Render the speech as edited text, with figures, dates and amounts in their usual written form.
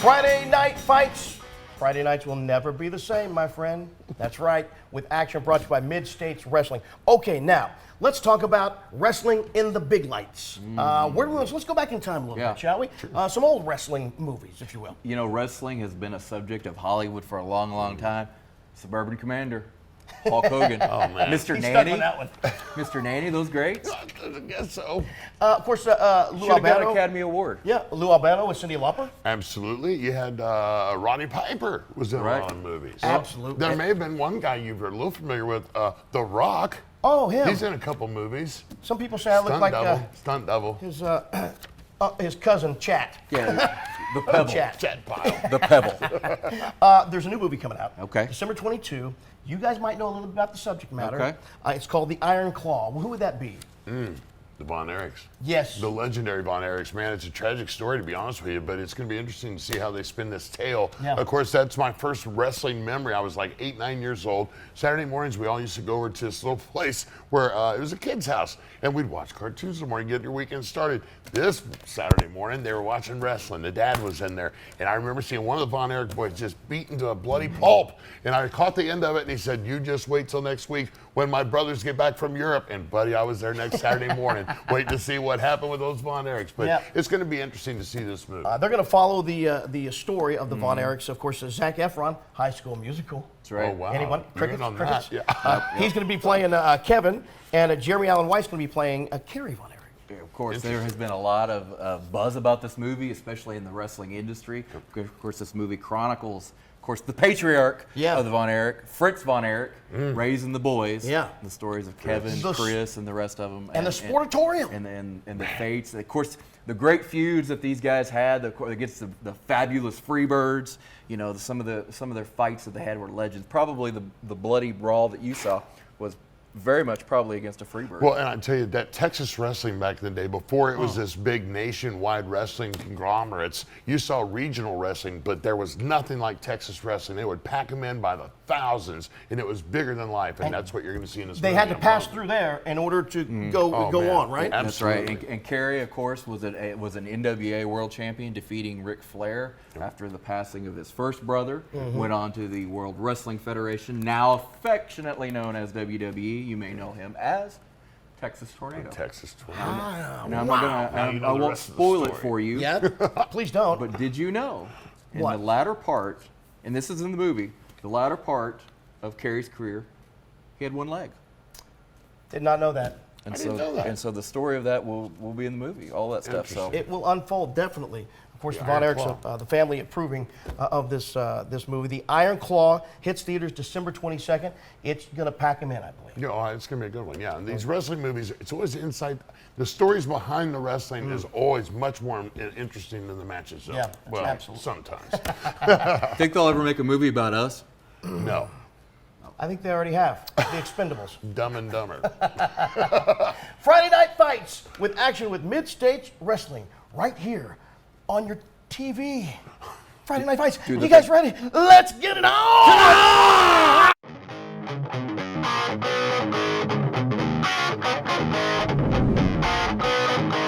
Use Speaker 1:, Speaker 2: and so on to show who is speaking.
Speaker 1: Friday night fights. Friday nights will never be the same, my friend. That's right, with action brought to you by Mid-States Wrestling. Okay, now, let's talk about wrestling in the big lights. Let's go back in time a little bit, shall we? Some old wrestling movies, if you will.
Speaker 2: You know, wrestling has been a subject of Hollywood for a long, long time. Suburban Commander, Hulk Hogan, Mr. Nanny.
Speaker 1: On that one.
Speaker 2: Mr. Nanny, those greats.
Speaker 3: I guess so.
Speaker 1: Of course, Lou
Speaker 2: Should have got an
Speaker 1: Albano.
Speaker 2: Academy Award.
Speaker 1: Yeah, Lou Albano with Cyndi Lauper.
Speaker 3: Absolutely. You had Roddy Piper was in a lot of movies.
Speaker 1: Absolutely.
Speaker 3: There may have been one guy you're a little familiar with, The Rock.
Speaker 1: Oh, him.
Speaker 3: He's in a couple movies.
Speaker 1: Some people say I look like
Speaker 3: Stunt double.
Speaker 1: his cousin, Chat.
Speaker 2: Yeah, the Pebble.
Speaker 1: Chat.
Speaker 3: Pile.
Speaker 2: The Pebble.
Speaker 1: There's a new movie coming out.
Speaker 2: Okay.
Speaker 1: December 22. You guys might know a little bit about the subject matter.
Speaker 2: Okay.
Speaker 1: It's called The Iron Claw. Well, who would that be?
Speaker 3: The Von Erichs.
Speaker 1: Yes.
Speaker 3: The legendary Von Erichs. Man, it's a tragic story, to be honest with you, but it's going to be interesting to see how they spin this tale.
Speaker 1: Yeah.
Speaker 3: Of course, that's my first wrestling memory. I was like 8, 9 years old. Saturday mornings, we all used to go over to this little place where it was a kid's house, and we'd watch cartoons in the morning, get your weekend started. This Saturday morning, they were watching wrestling. The dad was in there, and I remember seeing one of the Von Erich boys just beaten to a bloody pulp, and I caught the end of it, and he said, "You just wait till next week when my brothers get back from Europe." And buddy, I was there next Saturday morning, waiting to see what happened with those Von Erichs. But it's going to be interesting to see this movie.
Speaker 1: They're going to follow the story of the Von Erichs. Of course, Zac Efron, High School Musical.
Speaker 2: That's right.
Speaker 3: Oh, wow.
Speaker 1: Anyone?
Speaker 3: You're in on that. Yeah.
Speaker 1: He's going to be playing Kevin, and Jeremy Allen White's going to be playing Kerry Von Erich.
Speaker 2: Yeah, of course, there has been a lot of buzz about this movie, especially in the wrestling industry. Of course, this movie chronicles, of course, the patriarch of the Von Erich, Fritz Von Erich, raising the boys.
Speaker 1: Yeah.
Speaker 2: The stories of Kevin, Chris, and the rest of them.
Speaker 1: And the Sportatorium.
Speaker 2: And the fates. Of course, the great feuds that these guys had against the fabulous Freebirds. You know, some of their fights that they had were legends. Probably the bloody brawl that you saw was very much probably against a Freebird.
Speaker 3: Well, and I tell you, that Texas wrestling back in the day, before it was this big nationwide wrestling conglomerates, you saw regional wrestling, but there was nothing like Texas wrestling. They would pack them in by the thousands, and it was bigger than life, and that's what you're going to see in this movie.
Speaker 1: They had to pass through there in order to go on, right?
Speaker 2: That's right. And Kerry, of course, was an NWA world champion, defeating Ric Flair after the passing of his first brother. Went on to the World Wrestling Federation, now affectionately known as WWE. You may know him as Texas Tornado.
Speaker 3: Texas Tornado.
Speaker 2: I won't spoil it for you.
Speaker 1: Yeah, please don't.
Speaker 2: But did you know, in
Speaker 1: What?
Speaker 2: the latter part, and this is in the movie, the latter part of Kerry's career, he had one leg.
Speaker 1: Did not know that.
Speaker 2: And
Speaker 3: I didn't know that.
Speaker 2: And so the story of that will be in the movie, all that stuff. So
Speaker 1: It will unfold, definitely. Of course, the Von
Speaker 3: Iron
Speaker 1: Erichs, the family approving of this movie. The Iron Claw hits theaters December 22nd. It's going to pack them in, I believe.
Speaker 3: Yeah, it's going to be a good one. Yeah, and these wrestling movies, it's always inside. The stories behind the wrestling is always much more interesting than the matches. So.
Speaker 1: Yeah,
Speaker 3: well,
Speaker 1: absolutely.
Speaker 3: sometimes.
Speaker 2: think they'll ever make a movie about us?
Speaker 3: No.
Speaker 1: I think they already have. The Expendables.
Speaker 3: Dumb and Dumber.
Speaker 1: Friday Night Fights with action with Mid-States Wrestling right here on your TV. Friday Night Fights. You guys ready? Let's get it on!